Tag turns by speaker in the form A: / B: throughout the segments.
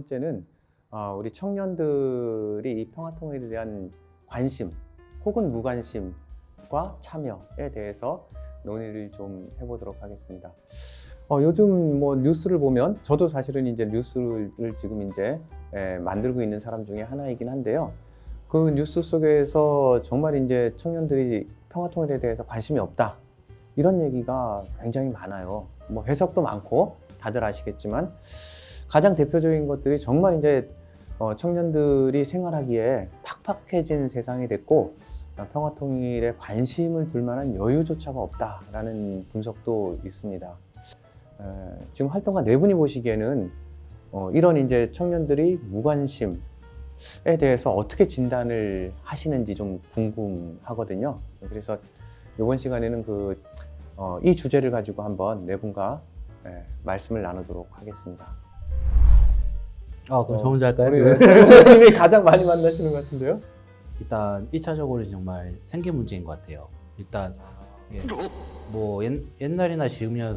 A: 번째는 우리 청년들이 이 평화통일에 대한 관심 혹은 무관심과 참여에 대해서 논의를 좀 해보도록 하겠습니다. 요즘 뭐 뉴스를 보면 저도 사실은 이제 뉴스를 지금 이제 만들고 있는 사람 중에 하나이긴 한데요. 그 뉴스 속에서 정말 이제 청년들이 평화통일에 대해서 관심이 없다, 이런 얘기가 굉장히 많아요. 뭐 해석도 많고 다들 아시겠지만 가장 대표적인 것들이 정말 이제 청년들이 생활하기에 팍팍해진 세상이 됐고 평화통일에 관심을 둘 만한 여유조차가 없다라는 분석도 있습니다. 지금 활동가 네 분이 보시기에는 이런 이제 청년들이 무관심에 대해서 어떻게 진단을 하시는지 좀 궁금하거든요. 그래서 이번 시간에는 이 주제를 가지고 한번 네 분과 말씀을 나누도록 하겠습니다.
B: 그럼 저 먼저 할까요?
A: 선생님이 가장 많이 만나시는 것 같은데요?
B: 일단 1차적으로 정말 생계 문제인 것 같아요. 일단 뭐 옛날이나 지금이나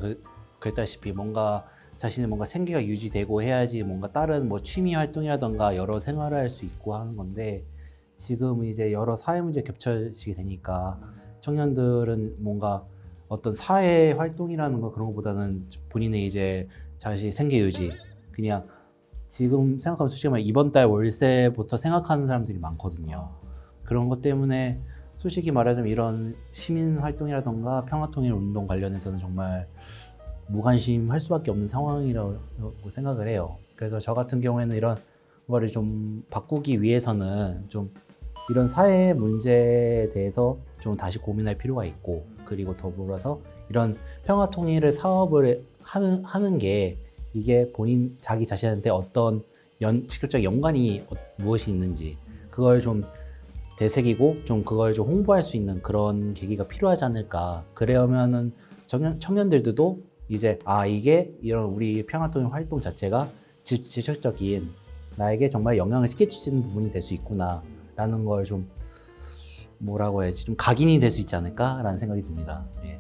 B: 그랬다시피 뭔가 자신의 뭔가 생계가 유지되고 해야지 뭔가 다른 뭐 취미 활동이라던가 여러 생활을 할 수 있고 하는 건데, 지금 이제 여러 사회 문제 겹쳐지게 되니까 청년들은 뭔가 어떤 사회 활동이라는 거 그런 것보다는 본인의 이제 자신의 생계 유지, 그냥 지금 생각하면 솔직히 말해 이번 달 월세부터 생각하는 사람들이 많거든요. 그런 것 때문에 솔직히 말하자면 이런 시민 활동이라던가 평화통일 운동 관련해서는 정말 무관심할 수밖에 없는 상황이라고 생각을 해요. 그래서 저 같은 경우에는 이런 거를 좀 바꾸기 위해서는 좀 이런 사회 문제에 대해서 좀 다시 고민할 필요가 있고, 그리고 더불어서 이런 평화통일을 사업을 하는 게 이게 자기 자신한테 어떤 직접적 연관이 무엇이 있는지 그걸 좀 되새기고 좀 그걸 좀 홍보할 수 있는 그런 계기가 필요하지 않을까. 그러면은 청년들도 이제 이게 이런 우리 평화통일 활동 자체가 직접적인 나에게 정말 영향을 끼치는 부분이 될 수 있구나 라는 걸 좀 뭐라고 해야지, 좀 각인이 될 수 있지 않을까 라는 생각이 듭니다. 예.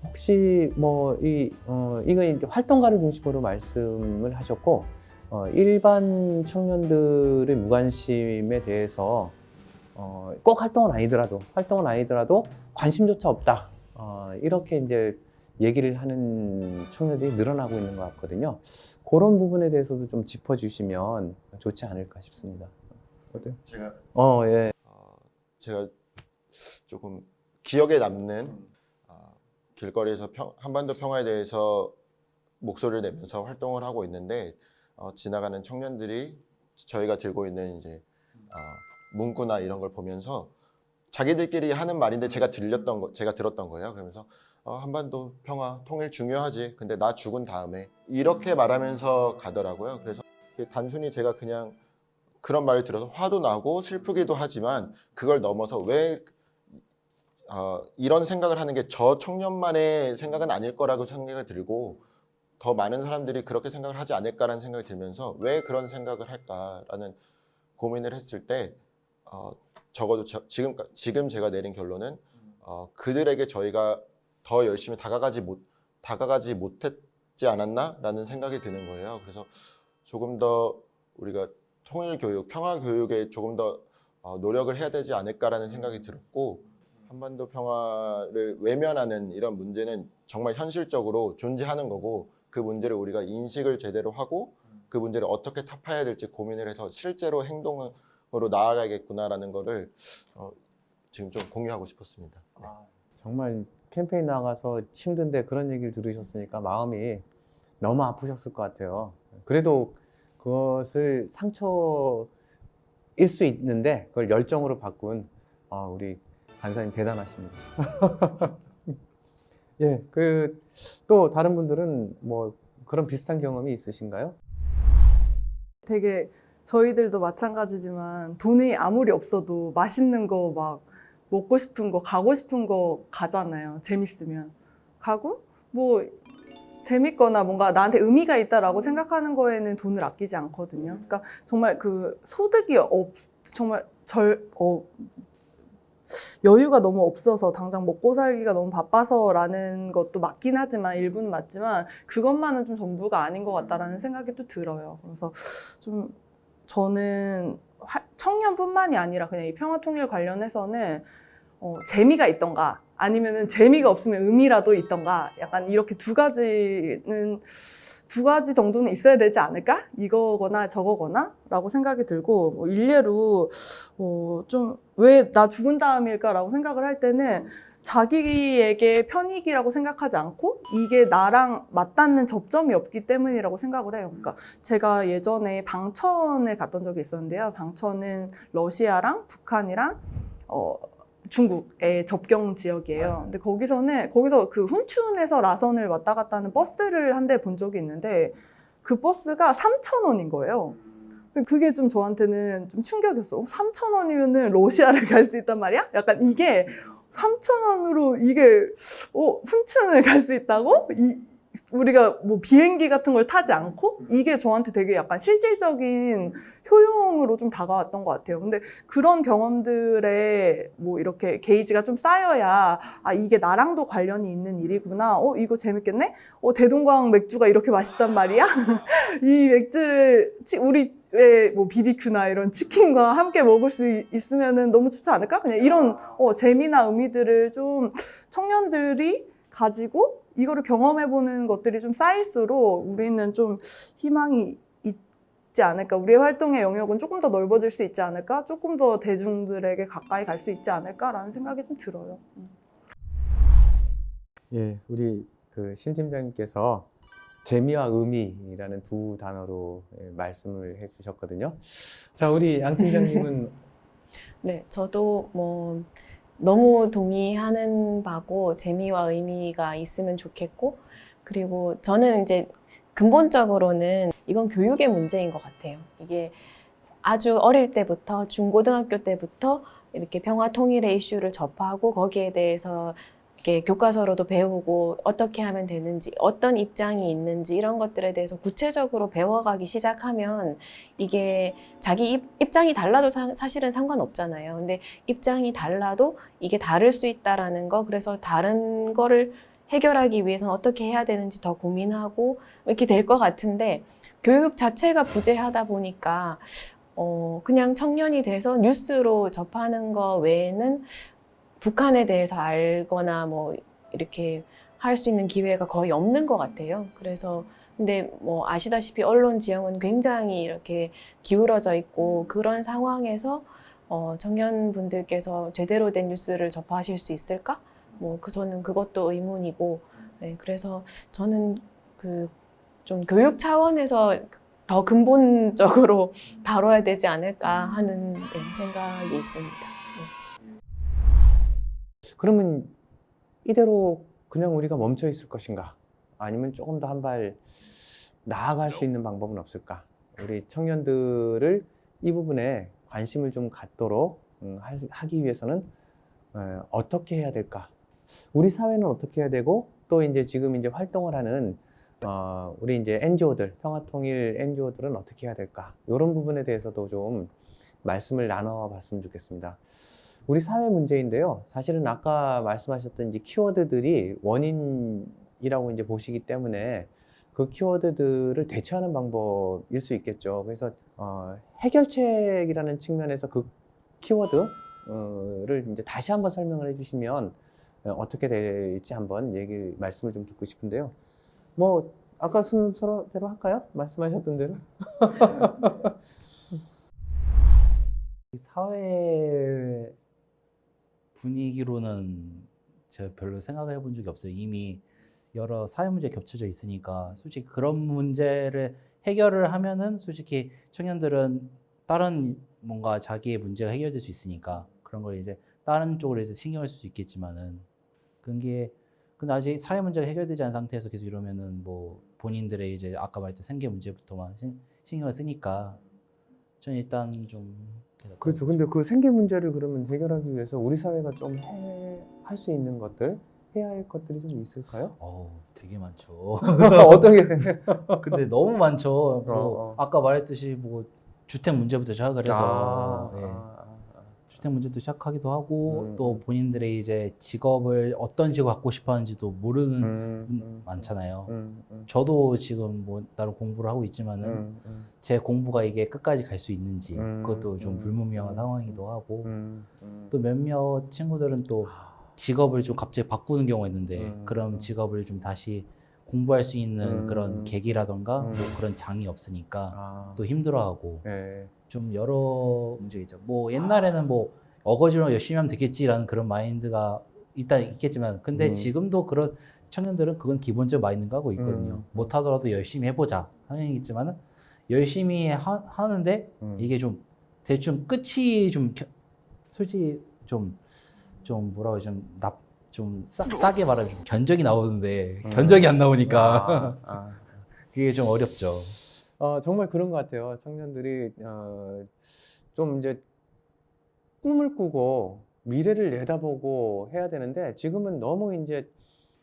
A: 혹시 뭐 이건 이제 활동가를 중심으로 말씀을 하셨고 일반 청년들의 무관심에 대해서 꼭 활동은 아니더라도 관심조차 없다, 이렇게 이제 얘기를 하는 청년들이 늘어나고 있는 것 같거든요. 그런 부분에 대해서도 좀 짚어주시면 좋지 않을까 싶습니다. 어때요?
C: 제가 조금 기억에 남는 길거리에서 한반도 평화에 대해서 목소리를 내면서 활동을 하고 있는데, 지나가는 청년들이 저희가 들고 있는 이제 문구나 이런 걸 보면서 자기들끼리 하는 말인데 제가 들었던 거예요. 그러면서 한반도 평화 통일 중요하지, 근데 나 죽은 다음에, 이렇게 말하면서 가더라고요. 그래서 단순히 제가 그냥 그런 말을 들어서 화도 나고 슬프기도 하지만, 그걸 넘어서 왜 이런 생각을 하는 게 저 청년만의 생각은 아닐 거라고 생각이 들고, 더 많은 사람들이 그렇게 생각을 하지 않을까라는 생각이 들면서 왜 그런 생각을 할까라는 고민을 했을 때 적어도 지금 제가 내린 결론은 그들에게 저희가 더 열심히 다가가지 못했지 않았나라는 생각이 드는 거예요. 그래서 조금 더 우리가 통일교육, 평화교육에 조금 더 노력을 해야 되지 않을까라는 생각이 들었고, 한반도 평화를 외면하는 이런 문제는 정말 현실적으로 존재하는 거고, 그 문제를 우리가 인식을 제대로 하고 그 문제를 어떻게 타파해야 될지 고민을 해서 실제로 행동으로 나아가야겠구나라는 거를 지금 좀 공유하고 싶었습니다. 네.
A: 정말 캠페인 나가서 힘든데 그런 얘기를 들으셨으니까 마음이 너무 아프셨을 것 같아요. 그래도 그것을 상처일 수 있는데 그걸 열정으로 바꾼 우리 간사님 대단하십니다. 예, 또 다른 분들은 뭐 그런 비슷한 경험이 있으신가요?
D: 되게 저희들도 마찬가지지만 돈이 아무리 없어도 맛있는 거 막 먹고 싶은 거, 가고 싶은 거 가잖아요. 재밌으면. 가고 뭐 재밌거나 뭔가 나한테 의미가 있다라고 생각하는 거에는 돈을 아끼지 않거든요. 그러니까 정말 그 소득이 정말 여유가 너무 없어서 당장 먹고 살기가 너무 바빠서라는 것도 맞긴 하지만 일부는 맞지만 그것만은 좀 전부가 아닌 것 같다라는 생각이 또 들어요. 그래서 좀 저는 청년뿐만이 아니라 그냥 이 평화통일 관련해서는 재미가 있던가 아니면은 재미가 없으면 의미라도 있던가 약간 이렇게 두 가지 정도는 있어야 되지 않을까? 이거거나 저거거나 라고 생각이 들고 뭐 일례로 좀 왜 나 죽은 다음일까라고 생각을 할 때는 자기에게 편익이라고 생각하지 않고 이게 나랑 맞닿는 접점이 없기 때문이라고 생각을 해요. 그러니까 제가 예전에 방천을 갔던 적이 있었는데요. 방천은 러시아랑 북한이랑 중국의 접경 지역이에요. 근데 거기서 그 훈춘에서 라선을 왔다 갔다 하는 버스를 한 대 본 적이 있는데 그 버스가 3,000원인 거예요. 그게 좀 저한테는 좀 충격이었어. 3,000원이면은 러시아를 갈 수 있단 말이야? 약간 이게 3,000원으로 이게 훈춘을 갈 수 있다고? 우리가 뭐 비행기 같은 걸 타지 않고 이게 저한테 되게 약간 실질적인 효용으로 좀 다가왔던 것 같아요. 근데 그런 경험들에 뭐 이렇게 게이지가 좀 쌓여야 이게 나랑도 관련이 있는 일이구나. 이거 재밌겠네? 대동강 맥주가 이렇게 맛있단 말이야? 이 맥주를 우리 왜 뭐 BBQ나 이런 치킨과 함께 먹을 수 있으면은 너무 좋지 않을까? 그냥 이런 재미나 의미들을 좀 청년들이 가지고 이거를 경험해보는 것들이 좀 쌓일수록 우리는 좀 희망이 있지 않을까. 우리의 활동의 영역은 조금 더 넓어질 수 있지 않을까. 조금 더 대중들에게 가까이 갈 수 있지 않을까라는 생각이 좀 들어요.
A: 예, 우리 그 신 팀장님께서 재미와 의미라는 두 단어로 말씀을 해주셨거든요. 자, 우리 양 팀장님은
E: 네, 저도 뭐 너무 동의하는 바고 재미와 의미가 있으면 좋겠고, 그리고 저는 이제 근본적으로는 이건 교육의 문제인 것 같아요. 이게 아주 어릴 때부터 중고등학교 때부터 이렇게 평화 통일의 이슈를 접하고 거기에 대해서 이렇게 교과서로도 배우고 어떻게 하면 되는지, 어떤 입장이 있는지 이런 것들에 대해서 구체적으로 배워가기 시작하면 이게 자기 입장이 달라도 사실은 상관없잖아요. 근데 입장이 달라도 이게 다를 수 있다라는 거, 그래서 다른 거를 해결하기 위해서는 어떻게 해야 되는지 더 고민하고 이렇게 될 것 같은데, 교육 자체가 부재하다 보니까 그냥 청년이 돼서 뉴스로 접하는 거 외에는 북한에 대해서 알거나 뭐 이렇게 할 수 있는 기회가 거의 없는 것 같아요. 그래서 근데 뭐 아시다시피 언론 지형은 굉장히 이렇게 기울어져 있고, 그런 상황에서 청년분들께서 제대로 된 뉴스를 접하실 수 있을까? 저는 그것도 의문이고, 네, 그래서 저는 좀 교육 차원에서 더 근본적으로 다뤄야 되지 않을까 하는 생각이 있습니다.
A: 그러면 이대로 그냥 우리가 멈춰 있을 것인가? 아니면 조금 더 한 발 나아갈 수 있는 방법은 없을까? 우리 청년들을 이 부분에 관심을 좀 갖도록 하기 위해서는 어떻게 해야 될까? 우리 사회는 어떻게 해야 되고, 또 이제 지금 이제 활동을 하는 우리 이제 NGO들, 평화통일 NGO들은 어떻게 해야 될까? 이런 부분에 대해서도 좀 말씀을 나눠봤으면 좋겠습니다. 우리 사회 문제인데요. 사실은 아까 말씀하셨던 이제 키워드들이 원인이라고 이제 보시기 때문에 그 키워드들을 대처하는 방법일 수 있겠죠. 그래서 해결책이라는 측면에서 그 키워드를 이제 다시 한번 설명을 해주시면 어떻게 될지 한번 말씀을 좀 듣고 싶은데요. 뭐 아까 순서대로 할까요? 말씀하셨던 대로.
B: 사회 분위기로는 제가 별로 생각을 해본 적이 없어요. 이미 여러 사회 문제 겹쳐져 있으니까 솔직히 그런 문제를 해결을 하면은 솔직히 청년들은 다른 뭔가 자기의 문제가 해결될 수 있으니까 그런 걸 이제 다른 쪽으로 해서 신경을 쓸 수 있겠지만은 근데 아직 사회 문제가 해결되지 않은 상태에서 계속 이러면은 뭐 본인들의 이제 아까 말했던 생계 문제부터만 신경을 쓰니까 저는 일단 좀
A: 그렇죠. 근데 그 생계 문제를 그러면 해결하기 위해서 우리 사회가 좀 할 수 있는 것들, 해야 할 것들이 좀 있을까요?
B: 되게 많죠.
A: 어떤 게?
B: 근데 너무 많죠. 아까 말했듯이 뭐 주택 문제부터 시작을 해서 주택 문제도 시작하기도 하고
A: 음.
B: 또 본인들의 이제 직업을 어떤 직업 갖고 싶어하는지도 모르는 많잖아요. 저도 지금 뭐 나름 공부를 하고 있지만은 제 공부가 이게 끝까지 갈 수 있는지 그것도 좀 불분명한 상황이기도 하고 또 몇몇 친구들은 또 직업을 좀 갑자기 바꾸는 경우가 있는데 그럼 직업을 좀 다시 공부할 수 있는 그런 계기라던가 뭐 그런 장이 없으니까
A: 아,
B: 또 힘들어하고
A: 예.
B: 좀 여러 문제가 있죠. 뭐 옛날에는 뭐 어거지로 열심히 하면 되겠지라는 그런 마인드가 일단 있겠지만 근데 지금도 그런 청년들은 그건 기본적 마인드가 하고 있거든요. 못하더라도 열심히 해보자 하는 얘기지만은 열심히 하는데 이게 좀 대충 끝이 좀 솔직히 좀 뭐라고 좀 싸게 말하면 좀 견적이 나오는데 견적이 안 나오니까 그게 좀 어렵죠.
A: 정말 그런 것 같아요. 청년들이 좀 이제 꿈을 꾸고 미래를 내다보고 해야 되는데 지금은 너무 이제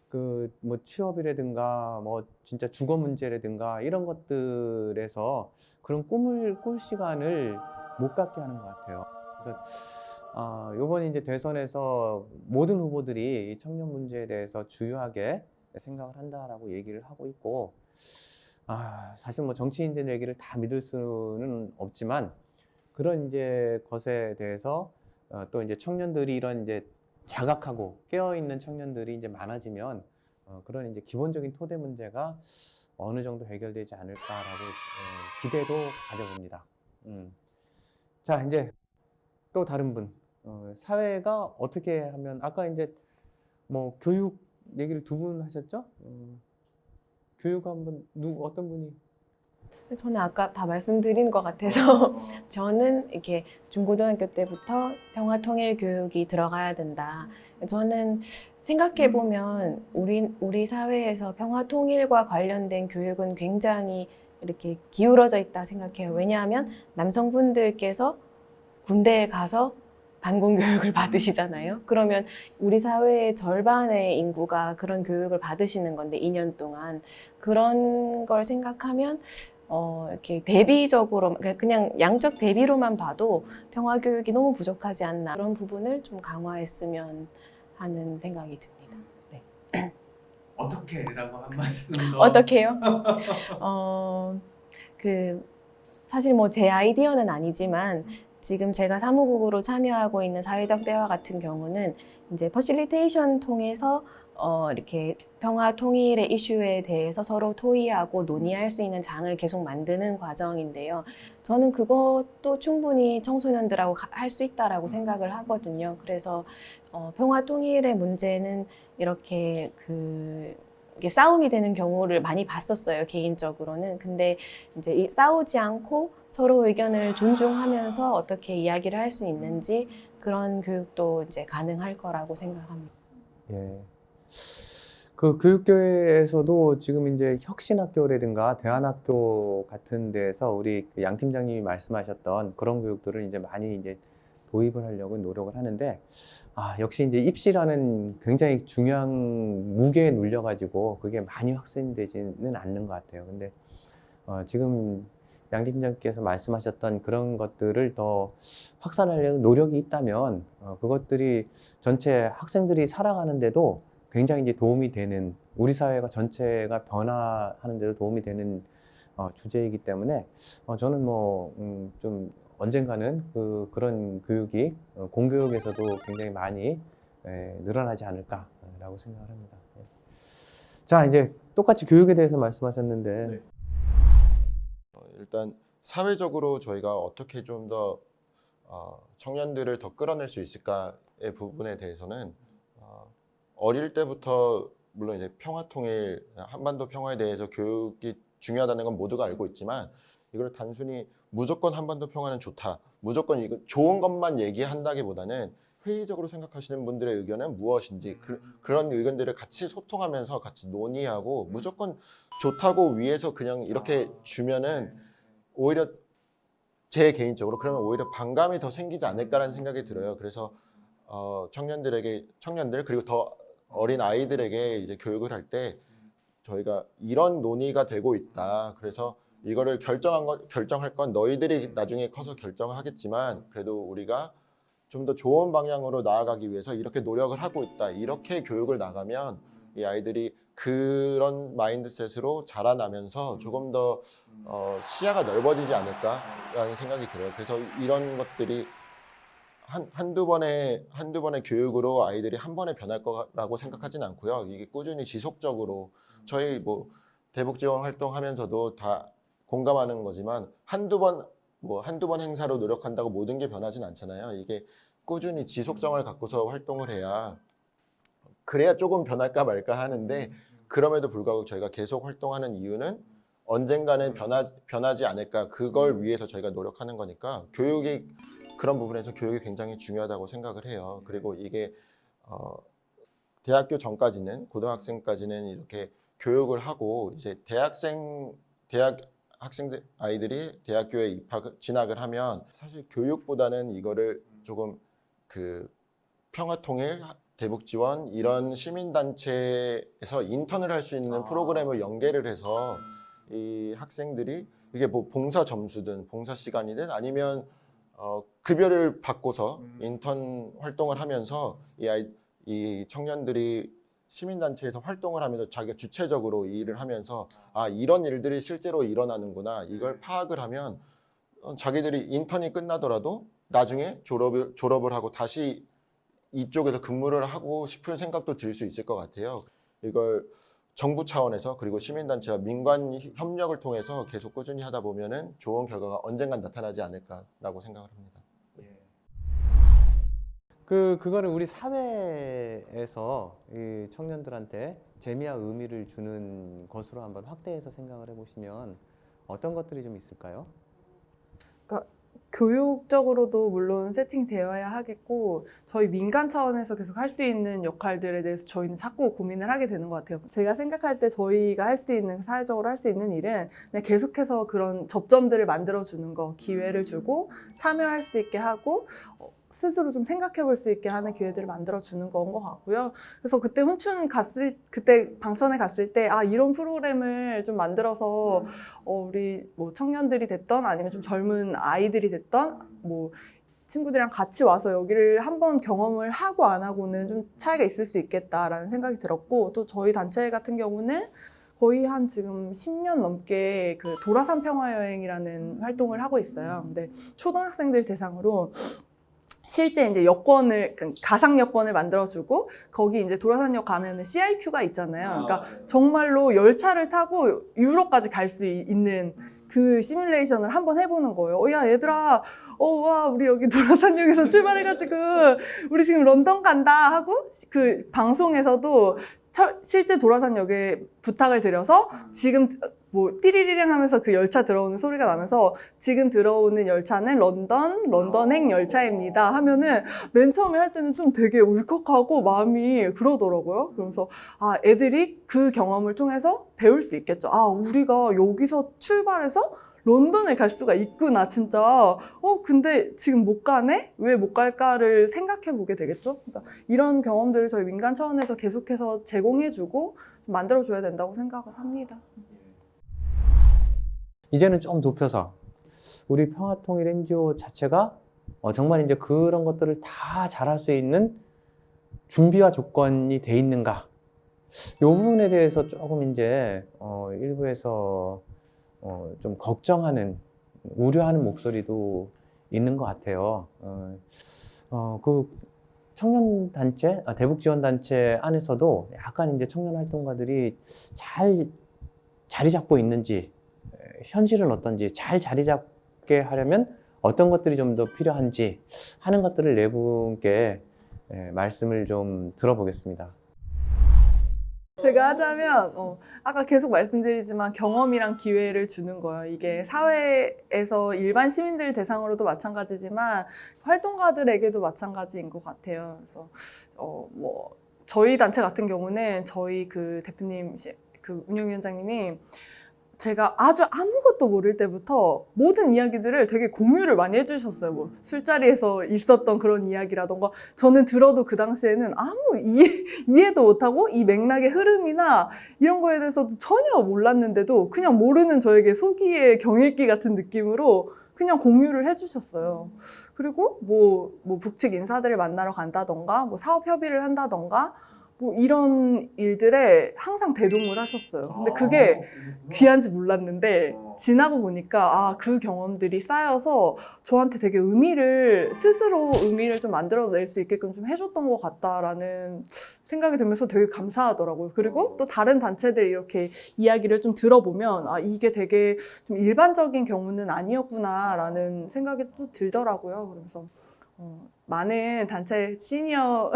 A: 그 뭐 취업이라든가 뭐 진짜 주거 문제라든가 이런 것들에서 그런 꿈을 꿀 시간을 못 갖게 하는 것 같아요. 그래서 이번 이제 대선에서 모든 후보들이 이 청년 문제에 대해서 주요하게 생각을 한다라고 얘기를 하고 있고, 사실 뭐 정치인들 얘기를 다 믿을 수는 없지만 그런 이제 것에 대해서 또 이제 청년들이 이런 이제 자각하고 깨어 있는 청년들이 이제 많아지면 그런 이제 기본적인 토대 문제가 어느 정도 해결되지 않을까라고 기대도 가져봅니다. 자, 이제 또 다른 분, 사회가 어떻게 하면 아까 이제 뭐 교육 얘기를 두 분 하셨죠? 교육 한번 어떤 분이?
E: 저는 아까 다 말씀드린 것 같아서 저는 이렇게 중고등학교 때부터 평화통일 교육이 들어가야 된다. 저는 생각해 보면 우리 사회에서 평화통일과 관련된 교육은 굉장히 이렇게 기울어져 있다 생각해요. 왜냐하면 남성분들께서 군대에 가서 반공 교육을 받으시잖아요. 그러면 우리 사회의 절반의 인구가 그런 교육을 받으시는 건데 2년 동안 그런 걸 생각하면 이렇게 대비적으로 그냥 양적 대비로만 봐도 평화 교육이 너무 부족하지 않나 그런 부분을 좀 강화했으면 하는 생각이 듭니다. 네.
A: 어떻게라고 한 말씀 더.
E: 어떻게요? 사실 뭐 제 아이디어는 아니지만 지금 제가 사무국으로 참여하고 있는 사회적 대화 같은 경우는 이제 퍼실리테이션 통해서 이렇게 평화 통일의 이슈에 대해서 서로 토의하고 논의할 수 있는 장을 계속 만드는 과정인데요. 저는 그것도 충분히 청소년들하고 할 수 있다라고 생각을 하거든요. 그래서 평화 통일의 문제는 이렇게 이게 싸움이 되는 경우를 많이 봤었어요, 개인적으로는. 근데 이제 싸우지 않고 서로 의견을 존중하면서 어떻게 이야기를 할 수 있는지 그런 교육도 이제 가능할 거라고 생각합니다.
A: 예. 그 교육계에서도 지금 이제 혁신학교라든가 대안학교 같은 데서 우리 그 양 팀장님이 말씀하셨던 그런 교육들을 이제 많이 이제 도입을 하려고 노력을 하는데, 역시 이제 입시라는 굉장히 중요한 무게에 눌려가지고 그게 많이 확산되지는 않는 것 같아요. 근데 지금 양 팀장께서 말씀하셨던 그런 것들을 더 확산하려는 노력이 있다면 그것들이 전체 학생들이 살아가는데도 굉장히 이제 도움이 되는, 우리 사회가 전체가 변화하는 데도 도움이 되는 주제이기 때문에 저는 뭐 좀 언젠가는 그런 교육이 공교육에서도 굉장히 많이 늘어나지 않을까라고 생각을 합니다. 자, 이제 똑같이 교육에 대해서 말씀하셨는데.
C: 네. 일단 사회적으로 저희가 어떻게 좀 더 청년들을 더 끌어낼 수 있을까의 부분에 대해서는 어릴 때부터 물론 이제 평화통일, 한반도 평화에 대해서 교육이 중요하다는 건 모두가 알고 있지만 이걸 단순히 무조건 한반도 평화는 좋다, 무조건 이거 좋은 것만 얘기한다기보다는 회의적으로 생각하시는 분들의 의견은 무엇인지 그런 의견들을 같이 소통하면서 같이 논의하고 무조건 좋다고 위에서 그냥 이렇게 주면은 오히려 제 개인적으로 그러면 오히려 반감이 더 생기지 않을까라는 생각이 들어요. 그래서 청년들 그리고 더 어린 아이들에게 이제 교육을 할 때 저희가 이런 논의가 되고 있다. 그래서 이거를 결정할 건 너희들이 나중에 커서 결정하겠지만 그래도 우리가 좀 더 좋은 방향으로 나아가기 위해서 이렇게 노력을 하고 있다. 이렇게 교육을 나가면 이 아이들이 그런 마인드셋으로 자라나면서 조금 더 시야가 넓어지지 않을까라는 생각이 들어요. 그래서 이런 것들이 한두 번의 교육으로 아이들이 한 번에 변할 거라고 생각하진 않고요. 이게 꾸준히 지속적으로 저희 뭐 대북 지원 활동하면서도 다 공감하는 거지만 한두 번 행사로 노력한다고 모든 게 변하진 않잖아요. 이게 꾸준히 지속성을 갖고서 활동을 그래야 조금 변할까 말까 하는데 그럼에도 불구하고 저희가 계속 활동하는 이유는 언젠가는 변하지 않을까 그걸 위해서 저희가 노력하는 거니까 그런 부분에서 교육이 굉장히 중요하다고 생각을 해요. 그리고 이게 대학교 전까지는 고등학생까지는 이렇게 교육을 하고 이제 학생들 아이들이 대학교에 진학을 하면 사실 교육보다는 이거를 조금 그 평화통일, 대북지원 이런 시민단체에서 인턴을 할 수 있는 프로그램을 연계를 해서 이 학생들이 이게 뭐 봉사 점수든 봉사 시간이든 아니면 급여를 받고서 인턴 활동을 하면서 이 청년들이 시민단체에서 활동을 하면서 자기가 주체적으로 일을 하면서 이런 일들이 실제로 일어나는구나 이걸 파악을 하면 자기들이 인턴이 끝나더라도 나중에 졸업을 하고 다시 이쪽에서 근무를 하고 싶은 생각도 들 수 있을 것 같아요. 이걸 정부 차원에서 그리고 시민단체와 민관 협력을 통해서 계속 꾸준히 하다 보면은 좋은 결과가 언젠간 나타나지 않을까라고 생각을 합니다.
A: 그거를 우리 사회에서 이 청년들한테 재미와 의미를 주는 것으로 한번 확대해서 생각을 해보시면 어떤 것들이 좀 있을까요?
D: 그러니까 교육적으로도 물론 세팅되어야 하겠고 저희 민간 차원에서 계속 할 수 있는 역할들에 대해서 저희는 자꾸 고민을 하게 되는 것 같아요. 제가 생각할 때 저희가 할 수 있는 사회적으로 할 수 있는 일은 그냥 계속해서 그런 접점들을 만들어주는 거, 기회를 주고 참여할 수 있게 하고 스스로 좀 생각해 볼 수 있게 하는 기회들을 만들어주는 건 것 같고요. 그래서 그때 그때 방천에 갔을 때 이런 프로그램을 좀 만들어서 우리 뭐 청년들이 됐던 아니면 좀 젊은 아이들이 됐던 뭐 친구들이랑 같이 와서 여기를 한번 경험을 하고 안 하고는 좀 차이가 있을 수 있겠다라는 생각이 들었고 또 저희 단체 같은 경우는 거의 한 지금 10년 넘게 그 도라산 평화여행이라는 활동을 하고 있어요. 근데 초등학생들 대상으로 실제 이제 가상 여권을 만들어주고 거기 이제 도라산역 가면은 CIQ가 있잖아요. 그러니까 정말로 열차를 타고 유럽까지 갈 수 있는 그 시뮬레이션을 한번 해보는 거예요. 야 얘들아, 와 우리 여기 도라산역에서 출발해가지고 우리 지금 런던 간다 하고 그 방송에서도 실제 도라산역에 부탁을 드려서 지금 뭐 띠리리링 하면서 그 열차 들어오는 소리가 나면서 지금 들어오는 열차는 런던행 열차입니다 하면은 맨 처음에 할 때는 좀 되게 울컥하고 마음이 그러더라고요. 그러면서 애들이 그 경험을 통해서 배울 수 있겠죠. 우리가 여기서 출발해서 런던을 갈 수가 있구나 진짜. 근데 지금 못 가네? 왜 못 갈까를 생각해 보게 되겠죠. 그러니까 이런 경험들을 저희 민간 차원에서 계속해서 제공해주고 만들어줘야 된다고 생각을 합니다.
A: 이제는 좀 높여서 우리 평화통일 NGO 자체가 정말 이제 그런 것들을 다 잘할 수 있는 준비와 조건이 돼 있는가? 이 부분에 대해서 조금 이제 일부에서 좀 걱정하는, 우려하는 목소리도 있는 것 같아요. 그 청년단체, 대북지원단체 안에서도 약간 이제 청년활동가들이 잘 자리 잡고 있는지, 현실은 어떤지 잘 자리 잡게 하려면 어떤 것들이 좀 더 필요한지 하는 것들을 네 분께 말씀을 좀 들어보겠습니다.
D: 제가 하자면 아까 계속 말씀드리지만 경험이랑 기회를 주는 거예요. 이게 사회에서 일반 시민들 대상으로도 마찬가지지만 활동가들에게도 마찬가지인 것 같아요. 그래서 뭐 저희 단체 같은 경우는 저희 그 대표님, 그 운영위원장님이 제가 아주 아무것도 모를 때부터 모든 이야기들을 되게 공유를 많이 해주셨어요. 뭐 술자리에서 있었던 그런 이야기라던가 저는 들어도 그 당시에는 아무 이해도 못하고 이 맥락의 흐름이나 이런 거에 대해서도 전혀 몰랐는데도 그냥 모르는 저에게 소기의 경읽기 같은 느낌으로 그냥 공유를 해주셨어요. 그리고 뭐 북측 인사들을 만나러 간다던가, 뭐 사업 협의를 한다던가, 뭐 이런 일들에 항상 대동을 하셨어요. 근데 그게 귀한지 몰랐는데 지나고 보니까 그 경험들이 쌓여서 저한테 되게 스스로 의미를 좀 만들어낼 수 있게끔 좀 해줬던 것 같다라는 생각이 들면서 되게 감사하더라고요. 그리고 또 다른 단체들 이렇게 이야기를 좀 들어보면 이게 되게 좀 일반적인 경우는 아니었구나라는 생각이 또 들더라고요. 그래서 많은 단체 시니어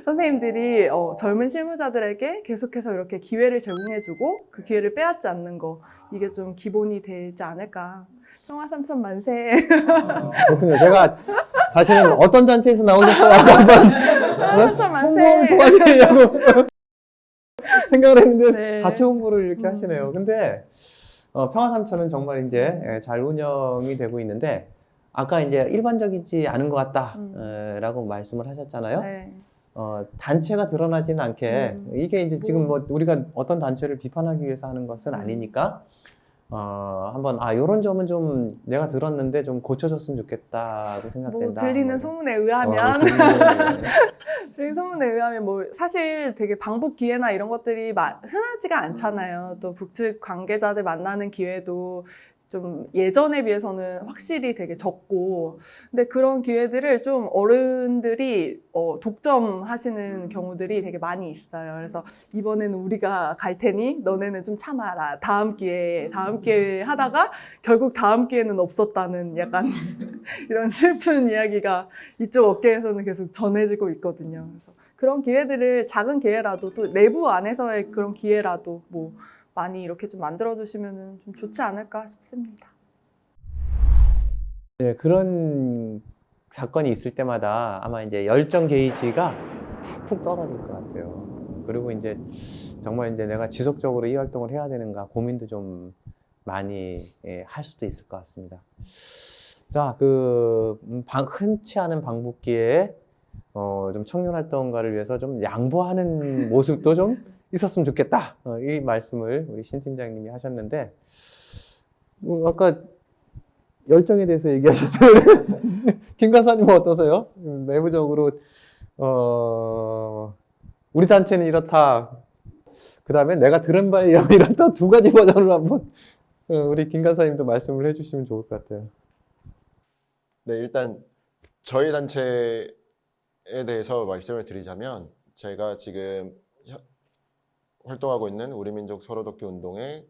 D: 선생님들이 젊은 실무자들에게 계속해서 이렇게 기회를 제공해주고 그 기회를 빼앗지 않는 거, 이게 좀 기본이 되지 않을까. 평화 삼천 만세.
A: 그렇군요. 제가 사실은 어떤 단체에서 나오셨어요? 한번
D: 삼천
A: 홍보를
D: 만세.
A: 도와드리려고 생각을 했는데
D: 네.
A: 자체 홍보를 이렇게 하시네요. 근데 평화삼천은 정말 이제 잘 운영이 되고 있는데 아까 이제 일반적이지 않은 것 같다라고 말씀을 하셨잖아요.
D: 네.
A: 단체가 드러나지는 않게 이게 이제 지금 뭐 우리가 어떤 단체를 비판하기 위해서 하는 것은 아니니까 한번 이런 점은 좀 내가 들었는데 좀 고쳐줬으면 좋겠다고 생각된다.
D: 들리는 소문에 의하면 들리는 소문에 의하면 뭐 사실 되게 방북 기회나 이런 것들이 흔하지가 않잖아요. 또 북측 관계자들 만나는 기회도 좀 예전에 비해서는 확실히 되게 적고, 근데 그런 기회들을 좀 어른들이 독점하시는 경우들이 되게 많이 있어요. 그래서 이번에는 우리가 갈 테니 너네는 좀 참아라. 다음 기회에 하다가 결국 다음 기회는 없었다는 약간 이런 슬픈 이야기가 이쪽 업계에서는 계속 전해지고 있거든요. 그래서 그런 기회들을 작은 기회라도 또 내부 안에서의 그런 기회라도 뭐 많이 이렇게 좀 만들어주시면 좀 좋지 않을까 싶습니다.
A: 네, 그런 사건이 있을 때마다 아마 이제 열정 게이지가 푹 떨어질 것 같아요. 그리고 이제 정말 이제 내가 지속적으로 이 활동을 해야 되는가 고민도 좀 많이 할 수도 있을 것 같습니다. 자, 흔치 않은 방북기에 좀 청년 활동가를 위해서 좀 양보하는 모습도 좀 있었으면 좋겠다. 이 말씀을 우리 신 팀장님이 하셨는데, 아까 열정에 대해서 얘기하셨죠? 김 간사님은 어떠세요? 내부적으로 우리 단체는 이렇다. 그 다음에 내가 들은 바에 의하면 이렇다. 두 가지 버전으로 한번 우리 김 간사님도 말씀을 해주시면 좋을 것 같아요.
C: 네, 일단 저희 단체에 대해서 말씀을 드리자면 제가 지금 활동하고 있는 우리민족 서로돕기 운동에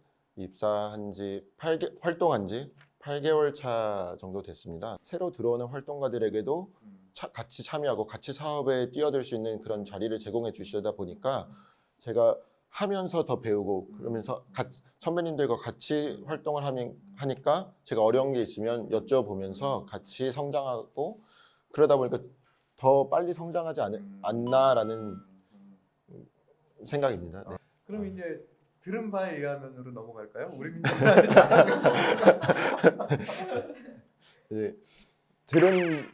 C: 활동한 지 8개월 차 정도 됐습니다. 새로 들어오는 활동가들에게도 같이 참여하고 같이 사업에 뛰어들 수 있는 그런 자리를 제공해 주시다 보니까 제가 하면서 더 배우고 그러면서 선배님들과 같이 활동을 하니까 제가 어려운 게 있으면 여쭤보면서 같이 성장하고 그러다 보니까 더 빨리 성장하지 않나라는 생각입니다. 네.
A: 그럼 이제 들은 바에 의하면으로 넘어갈까요? 우리
C: 이제 들은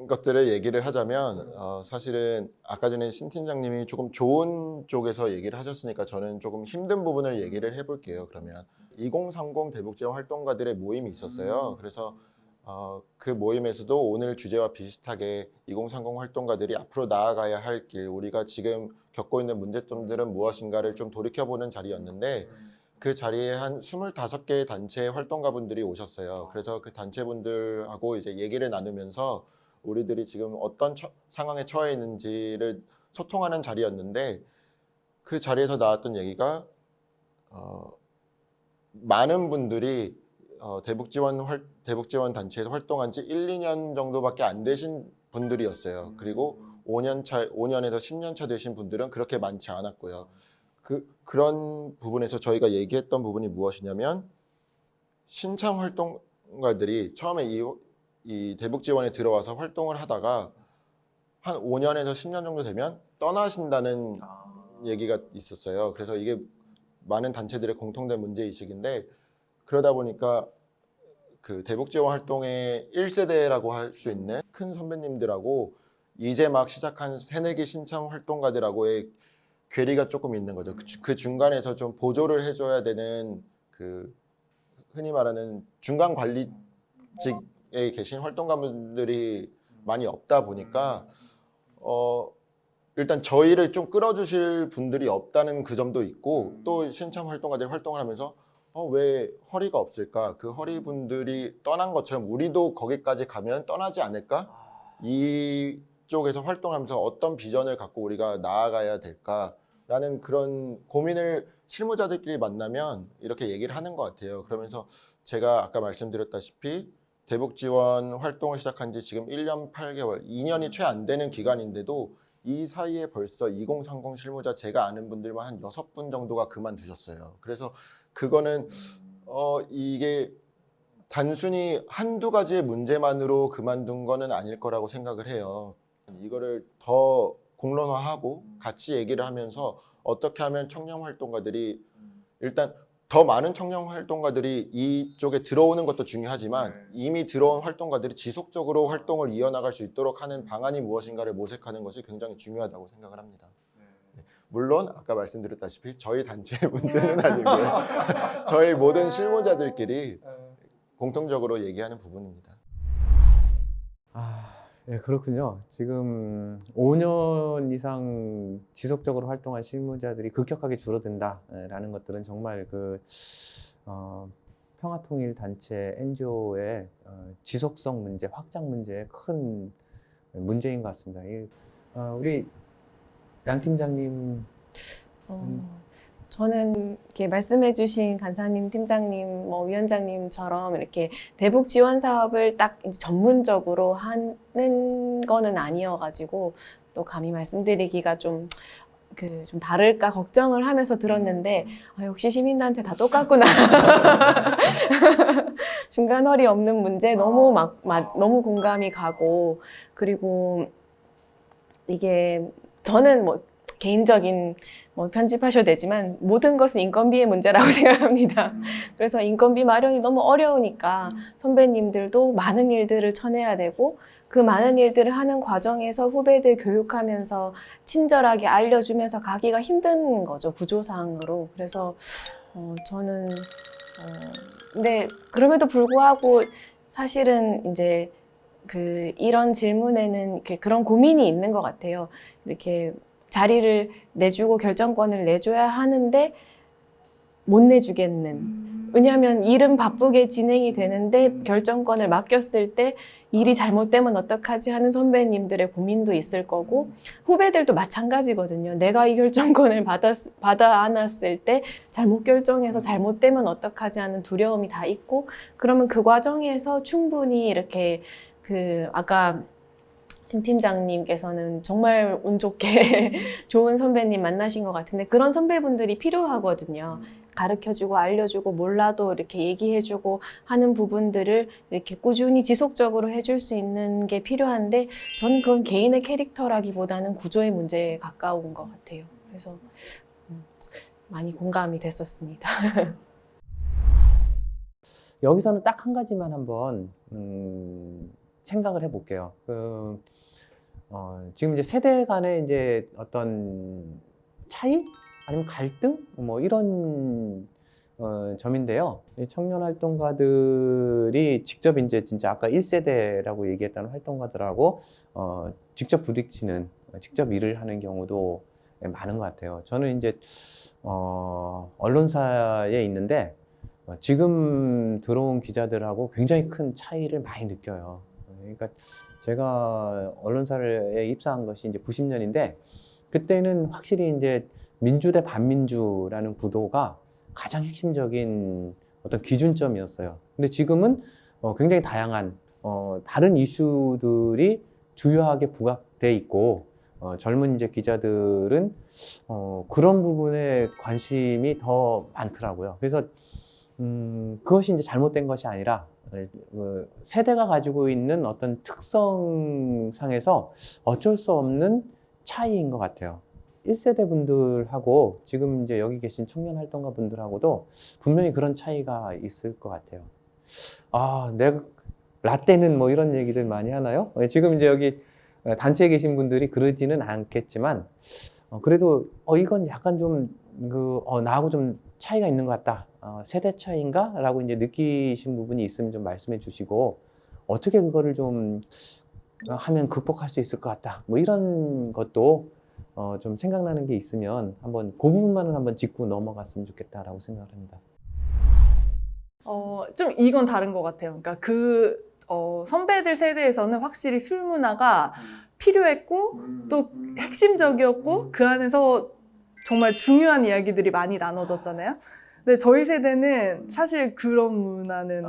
C: 것들을 얘기를 하자면 사실은 아까 전에 신 팀장님이 조금 좋은 쪽에서 얘기를 하셨으니까 저는 조금 힘든 부분을 얘기를 해볼게요. 그러면 2030 대북지원 활동가들의 모임이 있었어요. 그래서 그 모임에서도 오늘 주제와 비슷하게 2030 활동가들이 앞으로 나아가야 할 길, 우리가 지금 겪고 있는 문제점들은 무엇인가를 좀 돌이켜보는 자리였는데 그 자리에 한 25개의 단체 활동가분들이 오셨어요. 그래서 그 단체분들하고 이제 얘기를 나누면서 우리들이 지금 어떤 상황에 처해 있는지를 소통하는 자리였는데 그 자리에서 나왔던 얘기가 많은 분들이 대북지원 단체에서 활동한 지 1, 2년 정도밖에 안 되신 분들이었어요. 그리고 5년에서 10년 차 되신 분들은 그렇게 많지 않았고요. 그런 부분에서 저희가 얘기했던 부분이 무엇이냐면 신참 활동가들이 처음에 이 대북지원에 들어와서 활동을 하다가 한 5년에서 10년 정도 되면 떠나신다는 얘기가 있었어요. 그래서 이게 많은 단체들의 공통된 문제의식인데 그러다 보니까 그 대북지원 활동의 1세대라고 할 수 있는 큰 선배님들하고 이제 막 시작한 새내기 신참 활동가들하고의 괴리가 조금 있는 거죠. 그 중간에서 좀 보조를 해줘야 되는 그 흔히 말하는 중간 관리직 계신 활동가분들이 많이 없다 보니까 일단 저희를 좀 끌어주실 분들이 없다는 그 점도 있고, 또 신참 활동가들이 활동을 하면서 왜 허리가 없을까? 그 허리분들이 떠난 것처럼 우리도 거기까지 가면 떠나지 않을까? 이쪽에서 활동하면서 어떤 비전을 갖고 우리가 나아가야 될까라는 그런 고민을 실무자들끼리 만나면 이렇게 얘기를 하는 것 같아요. 그러면서 제가 아까 말씀드렸다시피 대북 지원 활동을 시작한 지 지금 1년 8개월, 2년이 채 안 되는 기간인데도 이 사이에 벌써 2030 실무자 제가 아는 분들만 한 6분 정도가 그만두셨어요. 그래서 그거는 이게 단순히 한두 가지의 문제만으로 그만둔 거는 아닐 거라고 생각을 해요. 이거를 더 공론화하고 같이 얘기를 하면서 어떻게 하면 청년 활동가들이, 일단 더 많은 청년 활동가들이 이쪽에 들어오는 것도 중요하지만 이미 들어온 활동가들이 지속적으로 활동을 이어나갈 수 있도록 하는 방안이 무엇인가를 모색하는 것이 굉장히 중요하다고 생각을 합니다. 네. 물론 아까 말씀드렸다시피 저희 단체의 문제는 아니고요. 저희 모든 실무자들끼리 공통적으로 얘기하는 부분입니다.
A: 네, 그렇군요. 지금 5년 이상 지속적으로 활동한 실무자들이 급격하게 줄어든다라는 것들은 정말 평화통일단체 NGO의 지속성 문제, 확장 문제의 큰 문제인 것 같습니다. 우리 양 팀장님.
E: 저는 이렇게 말씀해주신 간사님, 팀장님, 뭐 위원장님처럼 이렇게 대북 지원 사업을 딱 이제 전문적으로 하는 거는 아니어가지고 또 감히 말씀드리기가 좀 다를까 걱정을 하면서 들었는데 역시 시민단체 다 똑같구나. 중간 허리 없는 문제 너무 너무 공감이 가고, 그리고 이게 저는 뭐 개인적인 편집하셔도 되지만 모든 것은 인건비의 문제라고 생각합니다. 그래서 인건비 마련이 너무 어려우니까 선배님들도 많은 일들을 쳐내야 되고, 그 많은 일들을 하는 과정에서 후배들 교육하면서 친절하게 알려주면서 가기가 힘든 거죠, 구조상으로. 그래서 저는 근데 그럼에도 불구하고 사실은 이제 이런 질문에는 그런 고민이 있는 것 같아요. 이렇게 자리를 내주고 결정권을 내줘야 하는데 못 내주겠는. 왜냐하면 일은 바쁘게 진행이 되는데 결정권을 맡겼을 때 일이 잘못되면 어떡하지 하는 선배님들의 고민도 있을 거고, 후배들도 마찬가지거든요. 내가 이 결정권을 받아 안았을 때 잘못 결정해서 잘못되면 어떡하지 하는 두려움이 다 있고, 그러면 그 과정에서 충분히 이렇게 아까 신 팀장님께서는 정말 운 좋게 좋은 선배님 만나신 것 같은데, 그런 선배분들이 필요하거든요. 가르쳐주고 알려주고 몰라도 이렇게 얘기해주고 하는 부분들을 이렇게 꾸준히 지속적으로 해줄 수 있는 게 필요한데, 저는 그건 개인의 캐릭터라기보다는 구조의 문제에 가까운 것 같아요. 그래서 많이 공감이 됐었습니다.
A: 여기서는 딱 한 가지만 한번 생각을 해볼게요. 지금 이제 세대 간의 이제 어떤 차이? 아니면 갈등? 뭐 이런 점인데요. 이 청년 활동가들이 직접 이제 진짜 아까 1세대라고 얘기했던 활동가들하고 직접 부딪히는, 직접 일을 하는 경우도 많은 것 같아요. 저는 이제 언론사에 있는데 지금 들어온 기자들하고 굉장히 큰 차이를 많이 느껴요. 그러니까 제가 언론사에 입사한 것이 이제 90년인데 그때는 확실히 이제 민주 대 반민주라는 구도가 가장 핵심적인 어떤 기준점이었어요. 근데 지금은 굉장히 다양한 다른 이슈들이 주요하게 부각돼 있고, 젊은 이제 기자들은 그런 부분에 관심이 더 많더라고요. 그래서 그것이 이제 잘못된 것이 아니라 세대가 가지고 있는 어떤 특성상에서 어쩔 수 없는 차이인 것 같아요. 1세대 분들하고 지금 이제 여기 계신 청년 활동가 분들하고도 분명히 그런 차이가 있을 것 같아요. 내가 라떼는 뭐 이런 얘기들 많이 하나요? 지금 이제 여기 단체에 계신 분들이 그러지는 않겠지만 그래도 이건 약간 좀 나하고 좀 차이가 있는 것 같다. 세대 차이인가? 라고 이제 느끼신 부분이 있으면 좀 말씀해 주시고, 어떻게 그거를 좀 하면 극복할 수 있을 것 같다. 뭐 이런 것도 좀 생각나는 게 있으면 한번 그 부분만은 한번 짚고 넘어갔으면 좋겠다라고 생각을 합니다.
D: 좀 이건 다른 것 같아요. 그러니까 선배들 세대에서는 확실히 술 문화가 필요했고 또 핵심적이었고 그 안에서 정말 중요한 이야기들이 많이 나눠졌잖아요. 근데 저희 세대는 사실 그런 문화는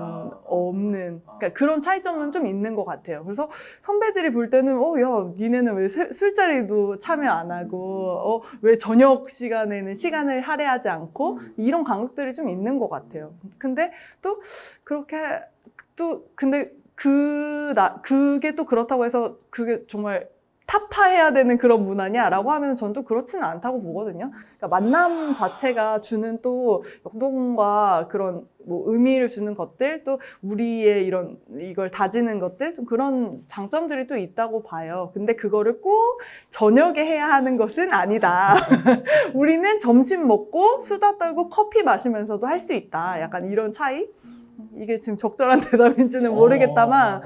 D: 없는, 그러니까 그런 차이점은 좀 있는 것 같아요. 그래서 선배들이 볼 때는 야, 니네는 왜 술자리도 참여 안 하고 왜 저녁 시간에는 시간을 할애하지 않고 이런 감각들이 좀 있는 것 같아요. 근데 또 그렇게 근데 그게 또 그렇다고 해서 그게 정말 타파해야 되는 그런 문화냐라고 하면 전 또 그렇지는 않다고 보거든요. 그러니까 만남 자체가 주는 또 역동과 그런 뭐 의미를 주는 것들, 또 우리의 이걸 다지는 것들, 좀 그런 장점들이 또 있다고 봐요. 근데 그거를 꼭 저녁에 해야 하는 것은 아니다. 우리는 점심 먹고 수다 떨고 커피 마시면서도 할 수 있다. 약간 이런 차이? 이게 지금 적절한 대답인지는 모르겠다만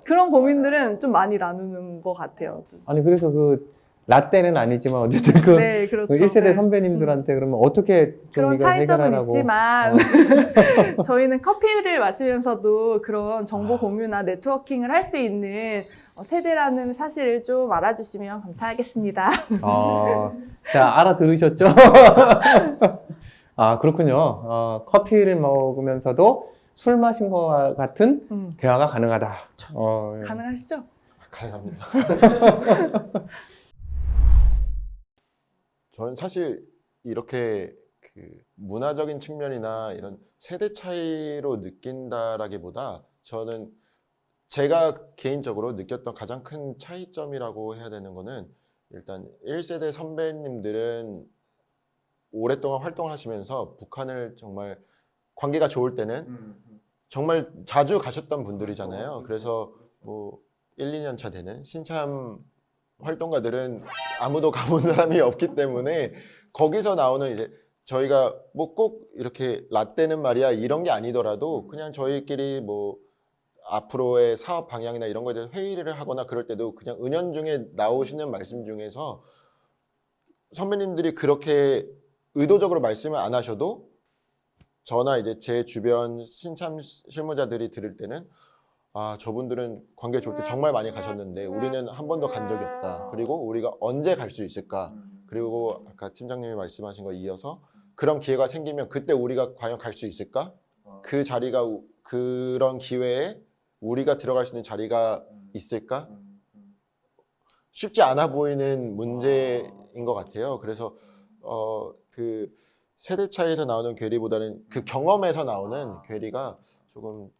D: 그런 고민들은 좀 많이 나누는 것 같아요.
A: 아니 그래서 그 라떼는 아니지만 어쨌든 그
D: 네, 그렇죠.
A: 1세대
D: 네.
A: 선배님들한테 그러면 어떻게 좀
D: 그런
A: 이걸
D: 차이점은
A: 해결하라고
D: 있지만 저희는 커피를 마시면서도 그런 정보 공유나 네트워킹을 할 수 있는 세대라는 사실을 좀 알아주시면 감사하겠습니다.
A: 자, 알아들으셨죠? 아, 그렇군요. 커피를 먹으면서도 술 마신 것과 같은 대화가 가능하다. 예.
D: 가능하시죠?
C: 가능합니다. 저는 사실 이렇게 그 문화적인 측면이나 이런 세대 차이로 느낀다라기보다 저는 제가 개인적으로 느꼈던 가장 큰 차이점이라고 해야 되는 거는 일단 1세대 선배님들은 오랫동안 활동을 하시면서 북한을 정말 관계가 좋을 때는 정말 자주 가셨던 분들이잖아요. 그래서 뭐 1, 2년 차 되는 신참 활동가들은 아무도 가본 사람이 없기 때문에 거기서 나오는 이제 저희가 뭐 꼭 이렇게 라떼는 말이야 이런 게 아니더라도 그냥 저희끼리 뭐 앞으로의 사업 방향이나 이런 거에 대해서 회의를 하거나 그럴 때도 그냥 은연중에 나오시는 말씀 중에서 선배님들이 그렇게 의도적으로 말씀을 안 하셔도 저나 이제 제 주변 신참 실무자들이 들을 때는 아, 저분들은 관계 좋을 때 정말 많이 가셨는데 우리는 한 번도 간 적이 없다. 그리고 우리가 언제 갈 수 있을까? 그리고 아까 팀장님이 말씀하신 거 이어서 그런 기회가 생기면 그때 우리가 과연 갈 수 있을까? 그 자리가 그런 기회에 우리가 들어갈 수 있는 자리가 있을까? 쉽지 않아 보이는 문제인 것 같아요. 그래서 그 세대 차이에서 나오는 괴리보다는 그 경험에서 나오는 괴리가 조금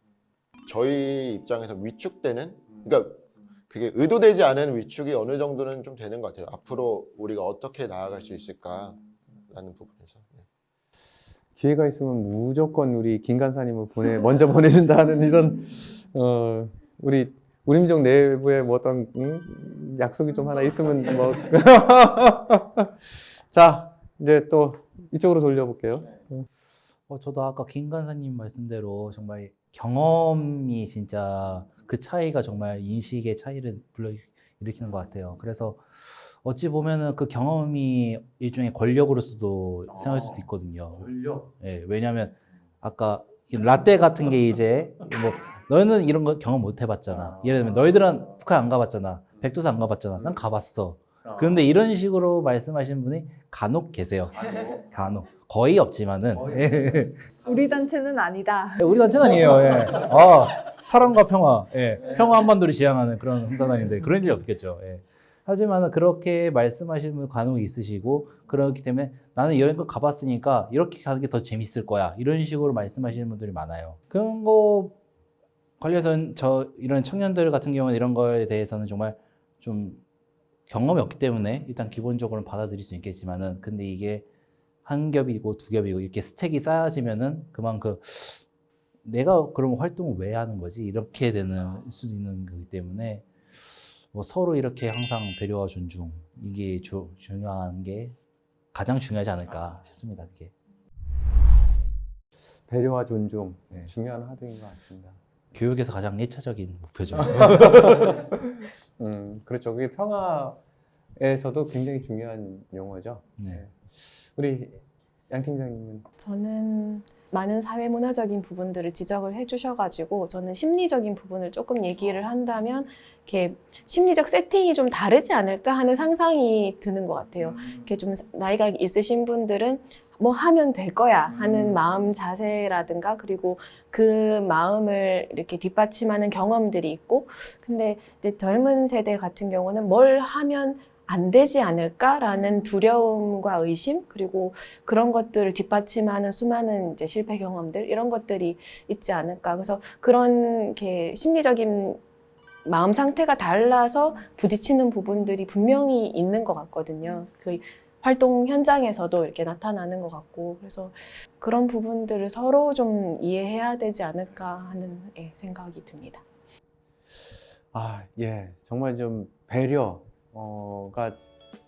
C: 저희 입장에서 위축되는, 그러니까 그게 의도되지 않은 위축이 어느 정도는 좀 되는 것 같아요. 앞으로 우리가 어떻게 나아갈 수 있을까라는 부분에서.
A: 기회가 있으면 무조건 우리 김 간사님을 먼저 보내준다는 이런 우리 우림족 내부에 뭐 어떤 약속이 좀 하나 있으면 뭐 자, 이제 또 이쪽으로 돌려볼게요.
B: 저도 아까 김 간사님 말씀대로 정말 경험이 진짜 그 차이가 정말 인식의 차이를 불러일으키는 것 같아요. 그래서 어찌 보면은 그 경험이 일종의 권력으로서도 생각할 수도 있거든요.
A: 권력?
B: 예, 왜냐하면 아까 이 라떼 같은 게 이제 뭐 너희는 이런 거 경험 못 해봤잖아. 예를 들면 너희들은 북한 안 가봤잖아. 백두산 안 가봤잖아. 난 가봤어. 그런데 이런 식으로 말씀하시는 분이 간혹 계세요. 간혹. 거의 없지만은.
D: 우리 단체는 아니다.
B: 우리 단체는 아니에요. 예. 사랑과 평화. 예. 평화 한반도를 지향하는 그런 흥사단인데 그런 일이 없겠죠. 예. 하지만 그렇게 말씀하시는 분 간혹 있으시고 그렇기 때문에 나는 이런 거 가봤으니까 이렇게 가는 게 더 재밌을 거야. 이런 식으로 말씀하시는 분들이 많아요. 그런 거 관련해서는 이런 청년들 같은 경우는 이런 거에 대해서는 정말 좀 경험이 없기 때문에 일단 기본적으로는 받아들일 수 있겠지만은 근데 이게 한 겹이고 두 겹이고 이렇게 스택이 쌓여지면은 그만큼 내가 그럼 활동을 왜 하는 거지? 이렇게 되는 수도 있는 거기 때문에 뭐 서로 이렇게 항상 배려와 존중 이게 중요한 게 가장 중요하지 않을까 싶습니다. 그게.
A: 배려와 존중
B: 네.
A: 중요한 화두인 것 같습니다.
B: 교육에서 가장 1차적인 목표죠.
A: 그렇죠. 그게 평화에서도 굉장히 중요한 용어죠.
B: 네.
A: 우리 양 팀장님은
E: 저는 많은 사회 문화적인 부분들을 지적을 해주셔가지고 저는 심리적인 부분을 조금 얘기를 한다면 이렇게 심리적 세팅이 좀 다르지 않을까 하는 상상이 드는 것 같아요. 이렇게 좀 나이가 있으신 분들은 뭐 하면 될 거야 하는 마음 자세라든가 그리고 그 마음을 이렇게 뒷받침하는 경험들이 있고 근데 이제 젊은 세대 같은 경우는 뭘 하면 안 되지 않을까라는 두려움과 의심 그리고 그런 것들을 뒷받침하는 수많은 이제 실패 경험들 이런 것들이 있지 않을까 그래서 그런 이렇게 심리적인 마음 상태가 달라서 부딪히는 부분들이 분명히 있는 것 같거든요. 그 활동 현장에서도 이렇게 나타나는 것 같고 그래서 그런 부분들을 서로 좀 이해해야 되지 않을까 하는 생각이 듭니다.
A: 예, 정말 좀 배려가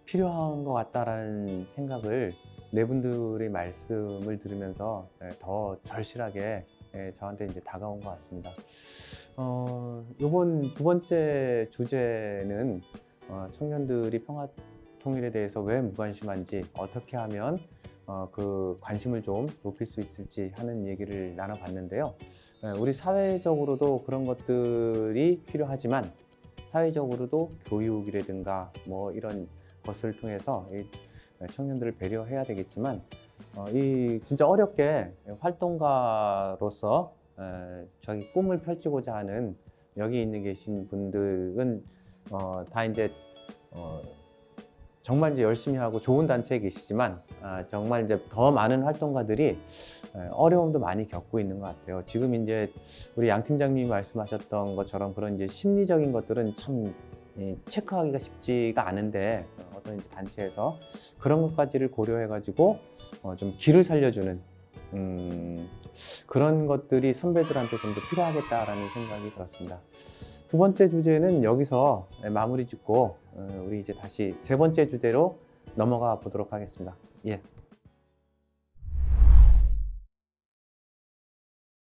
A: 필요한 것 같다라는 생각을 네 분들의 말씀을 들으면서 더 절실하게 저한테 이제 다가온 것 같습니다. 이번 두 번째 주제는 청년들이 평화 통일에 대해서 왜 무관심한지 어떻게 하면 그 관심을 좀 높일 수 있을지 하는 얘기를 나눠봤는데요. 우리 사회적으로도 그런 것들이 필요하지만 사회적으로도 교육이라든가 뭐 이런 것을 통해서 이 청년들을 배려해야 되겠지만 이 진짜 어렵게 활동가로서 자기 꿈을 펼치고자 하는 여기 있는 계신 분들은 다 이제 정말 이제 열심히 하고 좋은 단체에 계시지만 정말 이제 더 많은 활동가들이 어려움도 많이 겪고 있는 것 같아요. 지금 이제 우리 양 팀장님이 말씀하셨던 것처럼 그런 이제 심리적인 것들은 참 체크하기가 쉽지가 않은데 어떤 이제 단체에서 그런 것까지를 고려해가지고 좀 길을 살려주는 그런 것들이 선배들한테 좀 더 필요하겠다라는 생각이 들었습니다. 두 번째 주제는 여기서 마무리 짓고 우리 이제 다시 세 번째 주제로 넘어가 보도록 하겠습니다. 예.